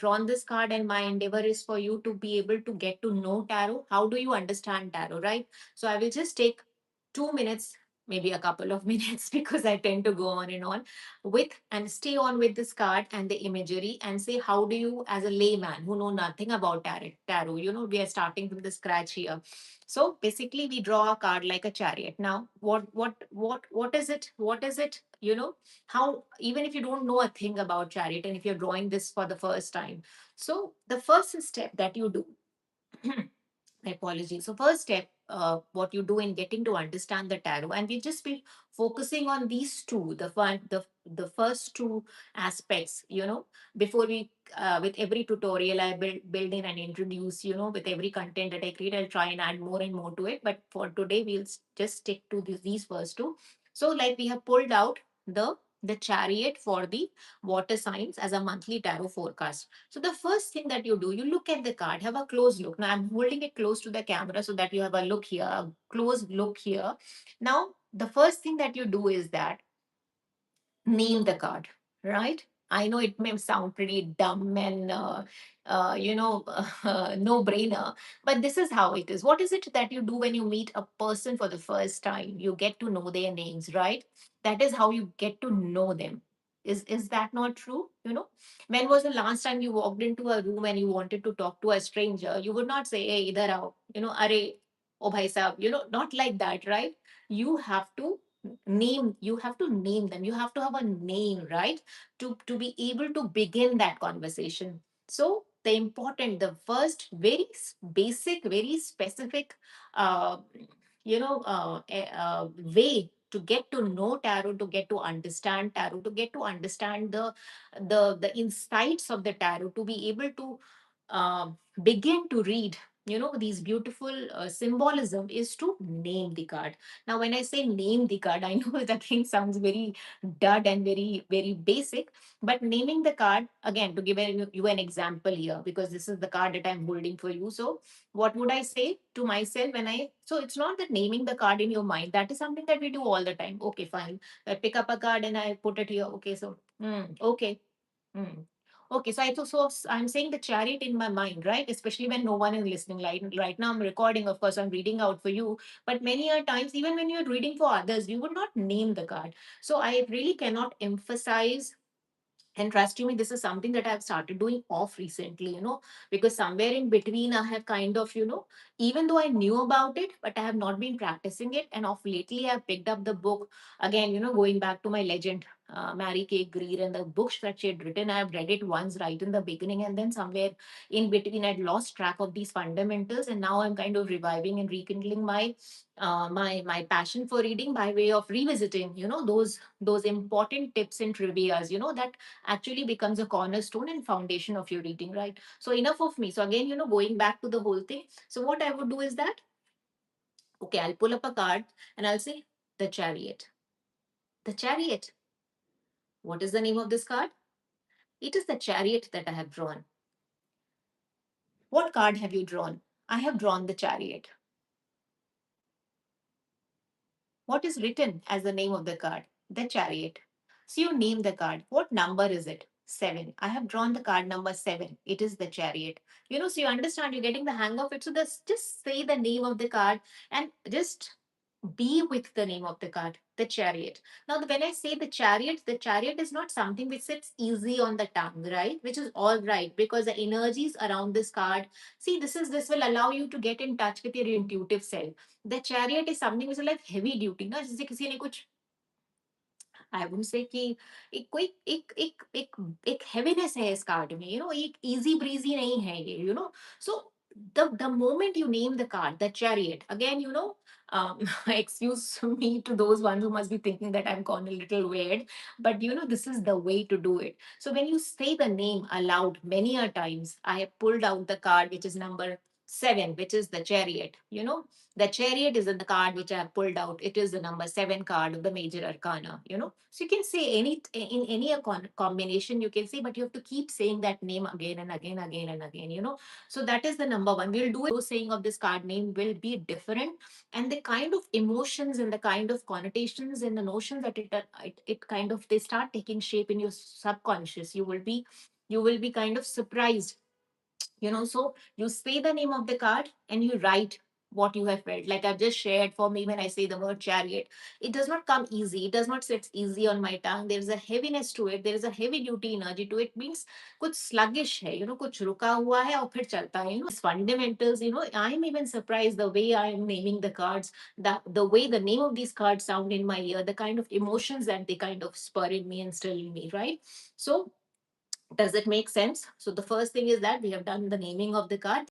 drawn this card, and my endeavor is for you to be able to get to know tarot. How do you understand tarot, right? So I will just take 2 minutes, maybe a couple of minutes, because I tend to go on and on with and stay on with this card and the imagery, and say, how do you, as a layman who know nothing about tarot, we are starting from the scratch here. So basically, we draw a card like a chariot. Now, what is it? What is it? How, even if you don't know a thing about chariot, and if you're drawing this for the first time, so the first step that you do, my apologies. So first step, what you do in getting to understand the tarot, and we just be focusing on these two, the first two aspects. Before we, with every tutorial, I build in and introduce. With every content that I create, I'll try and add more and more to it. But for today, we'll just stick to these first two. So, like we have pulled out the chariot for the water signs as a monthly tarot forecast. So the first thing that you do, you look at the card, have a close look. Now I'm holding it close to the camera so that you have a look here, a close look here. Now, the first thing that you do is that name the card, right? I know it may sound pretty dumb and no brainer, but this is how it is. What is it that you do when you meet a person for the first time? You get to know their names, right? That is how you get to know them. Is that not true? When was the last time you walked into a room and you wanted to talk to a stranger? You would not say, "Hey, idhar aao," "Are, oh bhai sahab," not like that, right? You have to name them. You have to have a name, right? To be able to begin that conversation. So the first very basic, very specific uh, way to get to know tarot, to get to understand tarot, to get to understand the insights of the tarot, to be able to uh, begin to read these beautiful symbolism, is to name the card. Now when I say name the card, I know that thing sounds very dud and very very basic, but naming the card, again, to give you an example here, because this is the card that I'm holding for you. So what would I say to myself when I, so it's not that naming the card in your mind, that is something that we do all the time. Okay, fine, I pick up a card and I put it here. Okay, so okay. Hmm. Okay, so I'm saying the chariot in my mind, right? Especially when no one is listening. Like right now, I'm recording. Of course, I'm reading out for you. But many a times, even when you're reading for others, you would not name the card. So I really cannot emphasize, and trust you me, this is something that I've started doing off recently, because somewhere in between I have kind of, even though I knew about it, but I have not been practicing it. And of lately, I've picked up the book again, going back to my legend, Mary Kay Greer, and the books that she had written. I've read it once right in the beginning, and then somewhere in between, I'd lost track of these fundamentals. And now I'm kind of reviving and rekindling my passion for reading by way of revisiting, those important tips and trivias, that actually becomes a cornerstone and foundation of your reading, right? So enough of me. So again, going back to the whole thing. So what I would do is that, okay, I'll pull up a card and I'll say the chariot. The chariot. What is the name of this card? It is the chariot that I have drawn. What card have you drawn? I have drawn the chariot. What is written as the name of the card? The chariot. So you name the card. What number is it? 7. I have drawn the card number 7. It is the chariot. So you understand, you're getting the hang of it. So just say the name of the card and just be with the name of the card, the chariot. Now, when I say the chariot is not something which sits easy on the tongue, right? Which is all right, because the energies around this card, see, this will allow you to get in touch with your intuitive self. The chariot is something which is like heavy duty, ना जैसे किसी ने कुछ, I would say कि एक कोई एक heaviness है इस कार्ड में, एक easy breezy नहीं है ये, so the moment you name the card, the chariot, again, excuse me to those ones who must be thinking that I'm gone a little weird, but this is the way to do it. So when you say the name aloud many a times, I have pulled out the card which is number 7, which is the chariot. The chariot is in the card which I have pulled out. It is the number 7 card of the major arcana, So you can say in any combination you can say, but you have to keep saying that name again and again, again and again, So that is the number 1. We'll do it. Saying of this card name will be different, and the kind of emotions and the kind of connotations and the notions that it kind of, they start taking shape in your subconscious. You will be you will be kind of surprised. So you say the name of the card and you write what you have felt. Like I've just shared, for me, when I say the word chariot, it does not come easy, it does not sit easy on my tongue. There is a heaviness to it, there is a heavy duty energy to it. Means kuch sluggish hai, kuch ruka hua hai aur phir chalta hai. These fundamentals, I'm even surprised the way I am naming the cards, the way the name of these cards sound in my ear, the kind of emotions that they kind of spur in me and still in me, right? So does it make sense? So the first thing is that we have done the naming of the card.